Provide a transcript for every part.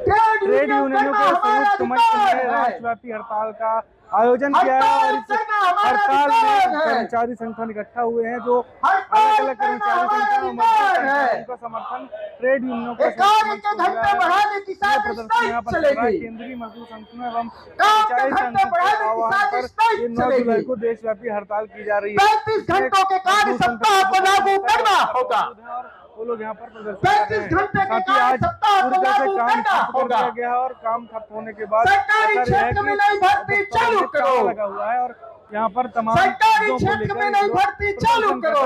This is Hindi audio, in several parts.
ट्रेड यूनियनों के संयुक्त मंच ने राष्ट्रव्यापी हड़ताल का आयोजन किया है और इस हड़ताल में कर्मचारी संगठन इकट्ठा हुए हैं जो अलग अलग कर्मचारी संगठन और मजदूर संगठन का समर्थन ट्रेड यूनियनों का प्रदर्शन यहाँ पर चल रहा है। केंद्रीय मजदूर संगठन एवं कर्मचारी संगठन के आह्वान पर 9 जुलाई को देशव्यापी हड़ताल की जा रही है। 35 घंटों के कार्य सप्ताह को लागू करना होगा। वो लोग यहाँ पर प्रदर्शन कर रहे हैं। साथ ही आज पूरी तरह से काम ठप कर दिया गया है और काम ठप होने के बाद सरकारी क्षेत्र में नई भर्ती चालू करो लगा हुआ है और यहाँ पर तमाम सरकारी क्षेत्र में नई भर्ती चालू करो।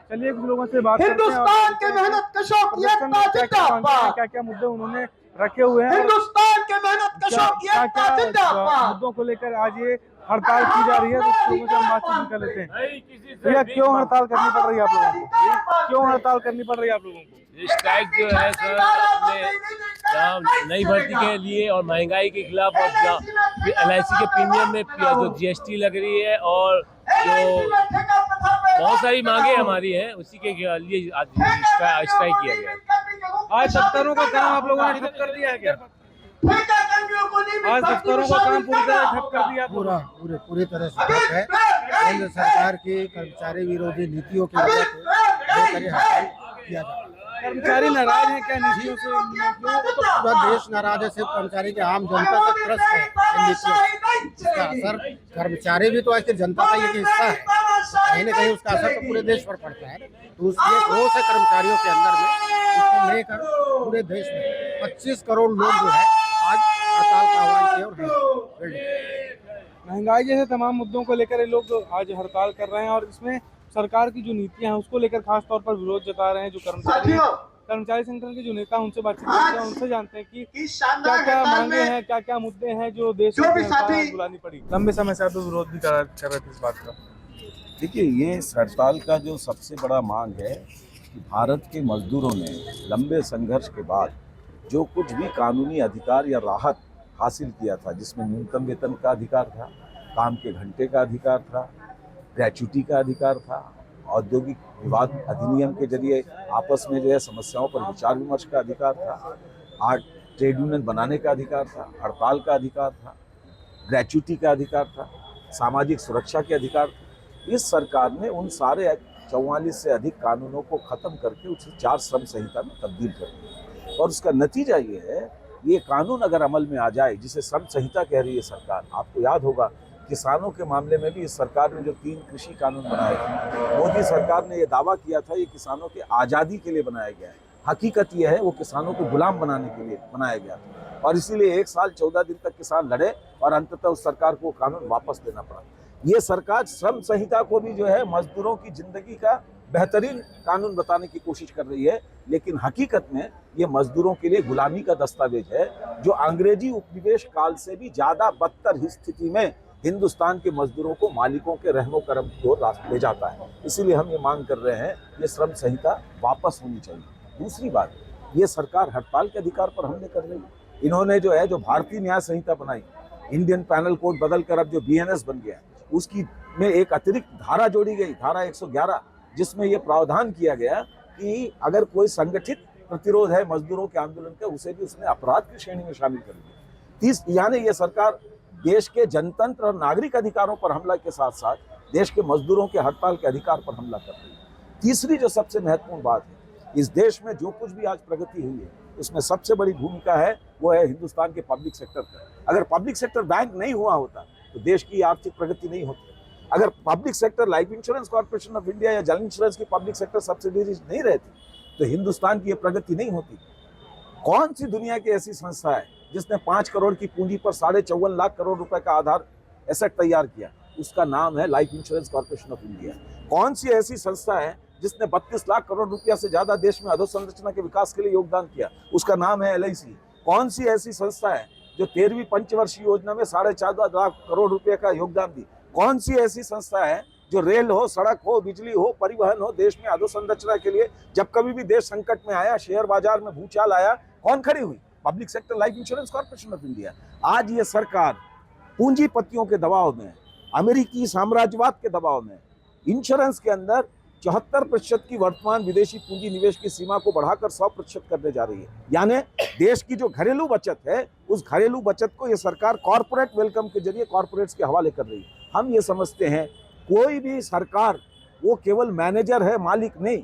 चलिए कुछ लोगों से बात करते हैं। हिंदुस्तान के मेहनत कशों की एकता जिंदाबाद। क्या क्या मुद्दे उन्होंने रखे हुए हैं, हिंदुस्तान के मेहनत कशों की एकता जिंदाबाद मुद्दों को लेकर आज ये हड़ताल की जा रही है, तो लोगों से हम बातचीत कर लेते हैं। भैया क्यों हड़ताल करनी पड़ रही है आप लोगों को? क्यों हड़ताल करनी पड़ रही है आप लोगों को? स्ट्राइक जो है सर अपने नई भर्ती के लिए और महंगाई के खिलाफ और LIC के प्रीमियम में जो GST लग रही है और जो बहुत सारी मांगे हमारी हैं उसी के लिए आज स्ट्राइक किया गया है। आज दफ्तरों का काम आप लोगों ने ठप कर दिया है क्या? आज दफ्तरों का काम पूरी तरह ठप कर दिया? पूरी तरह से ठप है। केंद्र सरकार की कर्मचारी विरोधी नीतियों की वजह से किया जाता है। कर्मचारी नाराज हैं क्या नीतियों से? तो पूरा देश नाराज है, सिर्फ कर्मचारी के आम जनता तक त्रस्त है इन नीतियों। इसका असर कर्मचारी भी तो आखिर जनता का एक हिस्सा है, कहीं न कहीं उसका असर तो पूरे देश पर पड़ता है। तो उसलिए रोष है कर्मचारियों के अंदर में, इसको लेकर पूरे देश में 25 करोड़ लोग जो है आज हड़ताल का आह्वान किए और महंगाई जैसे तमाम मुद्दों को लेकर ये लोग आज हड़ताल कर रहे हैं और इसमें सरकार की जो नीतियां हैं उसको लेकर खास तौर पर विरोध जता रहे हैं। जो कर्मचारी संगठन के जो नेता उनसे बातचीत करते हैं, उनसे जानते हैं कि क्या क्या मांगे हैं, क्या क्या मुद्दे हैं जो देश में बुलानी पड़ी। लंबे समय से आप लोग विरोध भी कर रहे थे इस बात का। देखिए, ये हड़ताल का जो सबसे बड़ा मांग है कि भारत के मजदूरों ने लंबे संघर्ष के बाद जो कुछ भी कानूनी अधिकार या राहत हासिल किया था, जिसमें न्यूनतम वेतन का अधिकार था, काम के घंटे का अधिकार था, ग्रेच्युटी का अधिकार था, औद्योगिक विवाद अधिनियम के जरिए आपस में जो है समस्याओं पर विचार विमर्श का अधिकार था, ट्रेड यूनियन बनाने का अधिकार था, हड़ताल का अधिकार था, ग्रेच्युटी का अधिकार था, सामाजिक सुरक्षा के अधिकार थे। इस सरकार ने उन सारे 44 से अधिक कानूनों को खत्म करके उसे 4 श्रम संहिता में तब्दील कर दिया और उसका नतीजा ये है, ये कानून अगर अमल में आ जाए, जिसे श्रम संहिता कह रही है सरकार। आपको याद होगा किसानों के मामले में भी इस सरकार ने जो 3 कृषि कानून बनाए थे, मोदी सरकार ने ये दावा किया था ये किसानों के आज़ादी के लिए बनाया गया है। हकीकत ये है वो किसानों को गुलाम बनाने के लिए बनाया गया था और इसीलिए 1 साल 14 दिन तक किसान लड़े और अंततः उस सरकार को कानून वापस लेना पड़ा। ये सरकार श्रम संहिता को भी जो है मजदूरों की जिंदगी का बेहतरीन कानून बताने की कोशिश कर रही है, लेकिन हकीकत में ये मजदूरों के लिए गुलामी का दस्तावेज है जो अंग्रेजी उपनिवेश काल से भी ज़्यादा बदतर स्थिति में हिंदुस्तान के मजदूरों को मालिकों के रहमो करम की ओर ले जाता है। इसीलिए हम ये मांग कर रहे हैं ये श्रम संहिता वापस होनी चाहिए। दूसरी बात, ये सरकार हड़ताल के अधिकार पर हमले कर रही है। इन्होंने जो है जो भारतीय न्याय संहिता बनाई, इंडियन पैनल कोड बदल कर अब जो BNS बन गया, उसकी में एक अतिरिक्त धारा जोड़ी गई, धारा 111, जिसमें ये प्रावधान किया गया कि अगर कोई संगठित प्रतिरोध है मजदूरों के आंदोलन का, उसे भी उसने अपराध की श्रेणी में शामिल कर दिया। यानी ये सरकार देश के जनतंत्र और नागरिक अधिकारों पर हमला के साथ साथ देश के मजदूरों के हड़ताल के अधिकार पर हमला कर रही है। तीसरी जो सबसे महत्वपूर्ण बात है, इस देश में जो कुछ भी आज प्रगति हुई है उसमें सबसे बड़ी भूमिका है वो है हिंदुस्तान के पब्लिक सेक्टर का। अगर पब्लिक सेक्टर बैंक नहीं हुआ होता तो देश की आर्थिक प्रगति नहीं होती। अगर public sector life insurance corporation of India या जल इंश्योरेंस की पब्लिक सेक्टर सब्सिडीज नहीं रहती तो हिंदुस्तान की ये प्रगति नहीं होती। कौन सी दुनिया की ऐसी संस्था है जिसने 5 करोड़ की पूंजी पर 54.25 लाख करोड़ रुपए का आधार एसेट तैयार किया? उसका नाम है life insurance corporation of India. कौन सी ऐसी संस्था है जिसने 32 लाख करोड़ रुपया से ज्यादा देश में अधोसंरचना के विकास के लिए योगदान किया? उसका नाम है LIC। कौन सी ऐसी संस्था है जो 13वीं पंचवर्षीय योजना में 14.5 लाख करोड़ रुपए का योगदान दी? कौन सी ऐसी संस्था है जो रेल हो, सड़क हो, बिजली हो, परिवहन हो, देश में अधोसंरचना के लिए जब कभी भी देश संकट में आया, शेयर बाजार में भूचाल आया, कौन खड़ी हुई? Public sector life insurance corporation of India. आज ये सरकार पूंजीपतियों के दबाव में, अमेरिकी साम्राज्यवाद के दबाव में, इंश्योरेंस के अंदर 74% की वर्तमान विदेशी पूंजी निवेश की सीमा को बढ़ाकर 100% करने जा रही है। यानी देश की जो घरेलू बचत है, उस घरेलू बचत को ये सरकार कॉर्पोरेट वेलकम के जरिए कॉर्पोरेट्स के हवाले कर रही है। हम ये समझते हैं कोई भी सरकार वो केवल मैनेजर है, मालिक नहीं।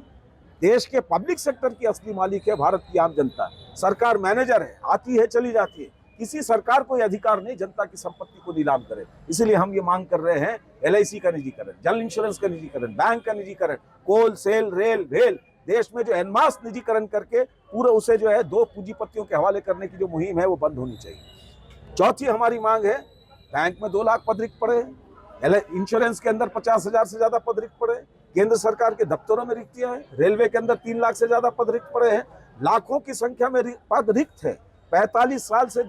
देश के पब्लिक सेक्टर की असली मालिक है भारत की आम जनता। सरकार मैनेजर है, आती है चली जाती है। किसी सरकार को यह अधिकार नहीं जनता की संपत्ति को नीलाम करे। इसीलिए हम ये मांग कर रहे हैं LIC का निजीकरण, जनरल इंश्योरेंस का निजीकरण, बैंक का निजीकरण, कोल, सेल, रेल, भेल, देश में जो एनमास निजीकरण करके पूरा उसे जो है 2 पूंजीपतियों के हवाले करने की जो मुहिम है वो बंद होनी चाहिए। चौथी हमारी मांग है, बैंक में 2 लाख पद रिक्त पड़े हैं, इंश्योरेंस के अंदर 50,000 से ज्यादा पद रिक्त पड़े हैं, केंद्र सरकार के दफ्तरों में रिक्तियां हैं, रेलवे के अंदर 3 लाख से ज्यादा पद रिक्त पड़े हैं, लाखों की संख्या में पद रिक्त है। 45 साल से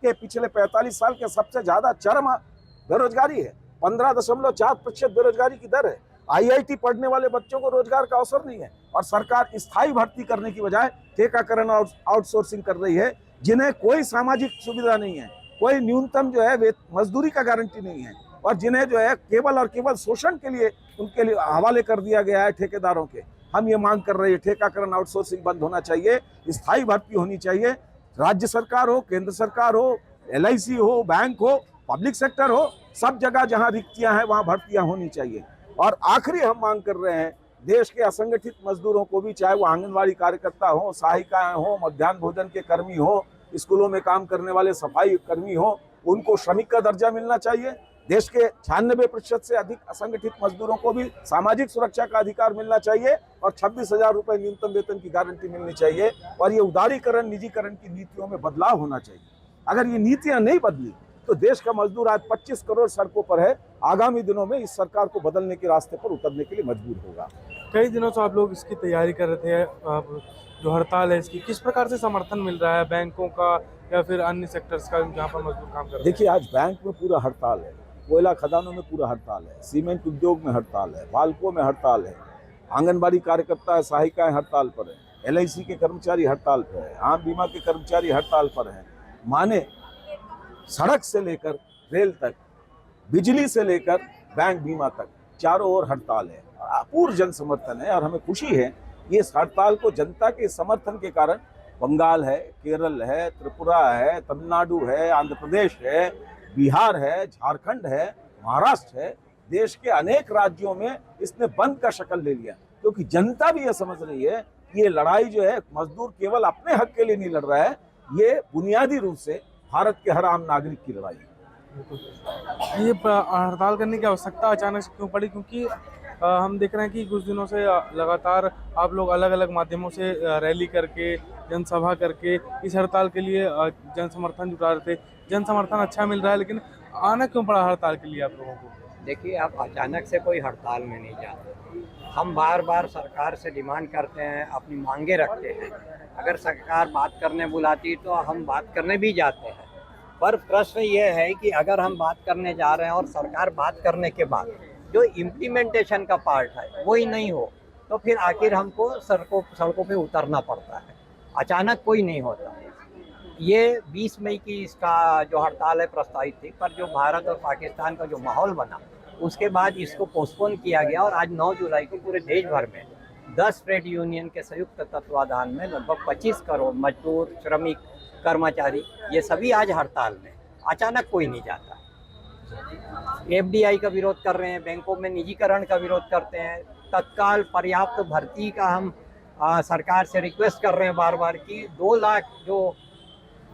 के पिछले 45 साल के सबसे ज्यादा चरम बेरोजगारी है, 15.4% बेरोजगारी की दर है। IIT पढ़ने वाले बच्चों को रोजगार का अवसर नहीं है और सरकार स्थायी भर्ती करने की बजाय ठेकाकरण और आउटसोर्सिंग कर रही है, जिन्हें कोई सामाजिक सुविधा नहीं है, कोई न्यूनतम जो है मजदूरी का गारंटी नहीं है और जिन्हें जो है केवल और केवल शोषण के लिए उनके लिए हवाले कर दिया गया है ठेकेदारों के। हम ये मांग कर रहे हैं ठेकाकरण आउटसोर्सिंग बंद होना चाहिए, स्थायी भर्ती होनी चाहिए। राज्य सरकार हो, केंद्र सरकार हो, LIC हो, बैंक हो, पब्लिक सेक्टर हो, सब जगह जहां रिक्तियां हैं वहां भर्तियां होनी चाहिए। और आखिरी हम मांग कर रहे हैं देश के असंगठित मजदूरों को भी, चाहे वो आंगनवाड़ी कार्यकर्ता हो, सहायिकाएं हो, मध्याह्न भोजन के कर्मी हो, स्कूलों में काम करने वाले सफाई कर्मी हो, उनको श्रमिक का दर्जा मिलना चाहिए। देश के 96% से अधिक असंगठित मजदूरों को भी सामाजिक सुरक्षा का अधिकार मिलना चाहिए और 26,000 रुपए न्यूनतम वेतन की गारंटी मिलनी चाहिए। और ये उदारीकरण, निजीकरण की नीतियों में बदलाव होना चाहिए। अगर ये नीतियां नहीं बदली तो देश का मजदूर आज 25 करोड़ सड़कों पर है, आगामी दिनों में इस सरकार को बदलने के रास्ते पर उतरने के लिए मजबूर होगा। कई दिनों से आप लोग इसकी तैयारी कर रहे थे, जो हड़ताल है इसकी किस प्रकार से समर्थन मिल रहा है बैंकों का या फिर अन्य सेक्टर्स का जहाँ पर मजदूर काम कर रहे हैं? देखिए, आज बैंक में पूरा हड़ताल है, कोयला खदानों में पूरा हड़ताल है, सीमेंट उद्योग में हड़ताल है, बाल्को में हड़ताल है, आंगनबाड़ी कार्यकर्ता सहायिकाएं हड़ताल पर है, LIC के कर्मचारी हड़ताल पर है, आम बीमा के कर्मचारी हड़ताल पर है। माने सड़क से लेकर रेल तक, बिजली से लेकर बैंक बीमा तक, चारों ओर हड़ताल है, पूर्ण जन समर्थन है। और हमें खुशी है ये हड़ताल को जनता के समर्थन के कारण बंगाल है, केरल है, त्रिपुरा है, तमिलनाडु है, आंध्र प्रदेश है, बिहार है, झारखंड है, महाराष्ट्र है, देश के अनेक राज्यों में इसने बंद का शक्ल ले लिया, क्योंकि जनता भी यह समझ रही है ये लड़ाई जो है मजदूर केवल अपने हक के लिए नहीं लड़ रहा है, ये बुनियादी रूप से भारत के हर आम नागरिक की लड़ाई है। ये हड़ताल करने की आवश्यकता अचानक से क्यों पड़ी? क्योंकि हम देख रहे हैं कि कुछ दिनों से लगातार आप लोग अलग अलग माध्यमों से रैली करके, जनसभा करके इस हड़ताल के लिए जन समर्थन जुटा रहे थे। जन समर्थन अच्छा मिल रहा है, लेकिन आना क्यों पड़ा हड़ताल के लिए आप लोगों को? देखिए, आप अचानक से कोई हड़ताल में नहीं जाते। हम बार बार सरकार से डिमांड करते हैं, अपनी मांगे रखते हैं। अगर सरकार बात करने बुलाती तो हम बात करने भी जाते हैं, पर प्रश्न ये है कि अगर हम बात करने जा रहे हैं और सरकार बात करने के बाद जो इम्प्लीमेंटेशन का पार्ट है वही नहीं हो, तो फिर आखिर हमको सड़कों पे उतरना पड़ता है। अचानक कोई नहीं होता। ये 20 मई की इसका जो हड़ताल है प्रस्तावित थी, पर जो भारत और पाकिस्तान का जो माहौल बना उसके बाद इसको पोस्टपोन किया गया और आज 9 जुलाई को पूरे देश भर में 10 ट्रेड यूनियन के संयुक्त तत्वाधान में लगभग 25 करोड़ मजदूर, श्रमिक, कर्मचारी, ये सभी आज हड़ताल में। अचानक कोई नहीं जाता। FDI का विरोध कर रहे हैं, बैंकों में निजीकरण का विरोध करते हैं, तत्काल पर्याप्त भर्ती का हम सरकार से रिक्वेस्ट कर रहे हैं बार बार कि 2 लाख जो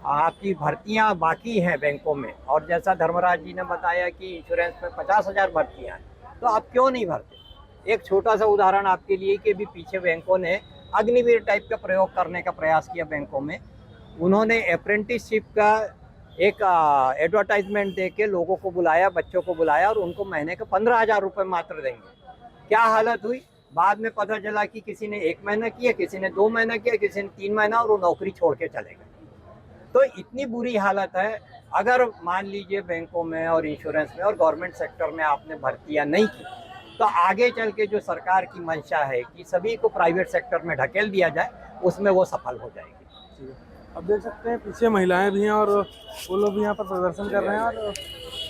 आपकी भर्तियां बाकी हैं बैंकों में, और जैसा धर्मराज जी ने बताया कि इंश्योरेंस में 50,000 भर्तियां हैं, तो आप क्यों नहीं भरते? एक छोटा सा उदाहरण आपके लिए कि भी पीछे बैंकों ने अग्निवीर टाइप का प्रयोग करने का प्रयास किया बैंकों में। उन्होंने अप्रेंटिसशिप का एक एडवर्टाइजमेंट दे के लोगों को बुलाया, बच्चों को बुलाया और उनको महीने का 15,000 रुपये मात्र देंगे। क्या हालत हुई? बाद में पता चला कि किसी ने 1 महीना किया, किसी ने 2 महीना किया, किसी ने 3 महीना, और वो नौकरी छोड़ के चले गए। तो इतनी बुरी हालत है। अगर मान लीजिए बैंकों में और इंश्योरेंस में और गवर्नमेंट सेक्टर में आपने भर्तियां नहीं की, तो आगे चल के जो सरकार की मंशा है कि सभी को प्राइवेट सेक्टर में ढकेल दिया जाए, उसमें वो सफल हो जाएगी। अब देख सकते हैं पीछे महिलाएं भी हैं और वो लोग भी यहाँ पर प्रदर्शन कर रहे हैं और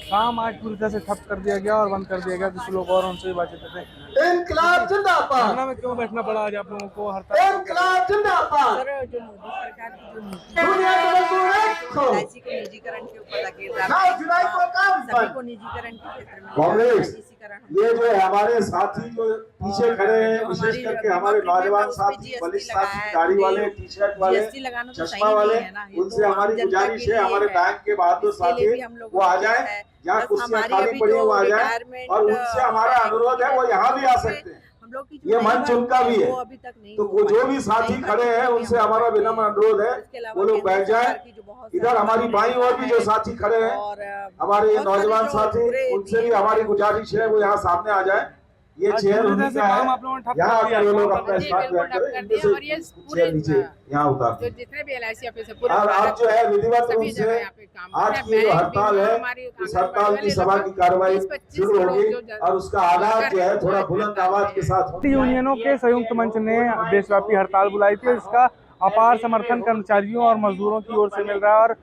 काम आज पूरी तरह से ठप कर दिया गया और बंद कर दिया गया। कुछ लोग और उनसे भी बातचीत करते हैं। इनकलाब जिंदाबाद, धरना में क्यों बैठना पड़ा आज आप लोगों को? हड़ताल इनकलाब जिंदाबाद। सर, जो मोदी सरकार की जो नीति दुनिया के मजदूर हैं, एलआईसी को निजीकरण के ऊपर लगे हुए हैं। 9 जुलाई को काम सभी बंद। को निजीकरण के क्षेत्र में कांग्रेस, निजीकरण ये जो है हमारे साथी जो पीछे खड़े हैं, विशेष करके हमारे नौजवान साथी, बलिष्ठ साथी, दाढ़ी वाले, टी शर्ट वाले, जीएसटी लगाना तो सही चश्मा वाले, नहीं है ना। ये उनसे तो हमारी आम जनता गुजारिश के है, लिए हमारे बैंक के बहादुर इसके लिए साथी भी हम लोगों वो आ को जाए, है। जहाँ बस कुर्सियां हमारी खाली अभी पड़ी जो हैं वो आ जाए, रिटायरमेंट और उनसे हमारा अनुरोध है वो यहाँ भी आ सकते हैं। हम लोग की जो ये नई मंच भर्ती उनका भी है। वो अभी तक नहीं तो हो जो पाई। भी साथी नई खड़े हैं भर्ती उनसे भी हम हमारा लोग विनम्र करते हैं। अनुरोध है इसके अलावा वो लोग केंद्र बैठ जाएं। सरकार की जो बहुत इधर सारी हमारी बाईं ओर भी जो साथी खड़े हैं, और हमारे ये बहुत सारे नौजवान जो साथी, पूरे उनसे भी दिए हमारी गए गुजारिश है वो यहाँ सामने आ जाए। ये आज चेयर पूरी उन्हीं तरह से का काम है, आप लोगों ने ठप यहाँ कर दिया। आकर वो लोग अपना जी, स्टाफ बिल्कुल ज्वाइन ठप करें, कर इनमें दिया। और ये से पूरे चेयर नीचे यहाँ उतार जो दें। जितने भी एलआईसी ऑफिस है पूरे और भारत अब जो है विधिवत रूप सभी से जगह यहाँ पे काम आज है। की जो बैंक, हड़ताल बीमा, है, हमारी इस हड़ताल की आंगनबाड़ी सभा वाले की कार्रवाई 20-25 शुरू लोग होगी जो और उसका आगाज जो है थोड़ा बुलंद आवाज के साथ होगा। यूनियनों के संयुक्त मंच ने देशव्यापी हड़ताल बुलाई थी। इसका अपार समर्थन कर्मचारियों और मजदूरों की ओर से मिल रहा है और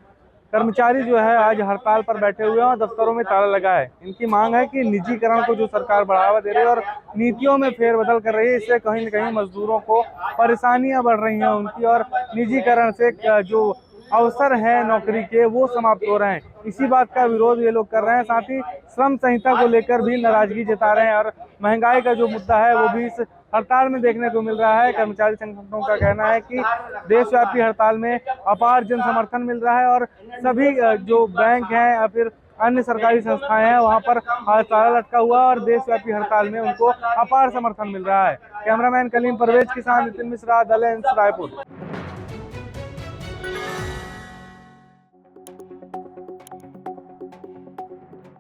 कर्मचारी जो है आज हड़ताल पर बैठे हुए हैं और दफ्तरों में ताला लगा है। इनकी मांग है कि निजीकरण को जो सरकार बढ़ावा दे रही है और नीतियों में फेरबदल कर रही है, इससे कहीं न कहीं मजदूरों को परेशानियां बढ़ रही हैं उनकी, और निजीकरण से जो अवसर है नौकरी के वो समाप्त हो रहे हैं। इसी बात का विरोध ये लोग कर रहे हैं। साथ ही श्रम संहिता को लेकर भी नाराजगी जता रहे हैं और महंगाई का जो मुद्दा है वो भी इस हड़ताल में देखने को मिल रहा है। कर्मचारी संगठनों का कहना है कि देशव्यापी हड़ताल में अपार जन समर्थन मिल रहा है और सभी जो बैंक हैं या फिर अन्य सरकारी संस्थाएं हैं वहां पर ताला लटका हुआ और देशव्यापी हड़ताल में उनको अपार समर्थन मिल रहा है। कैमरामैन कलीम परवेज के साथ नितिन मिश्रा, द लेंस, रायपुर।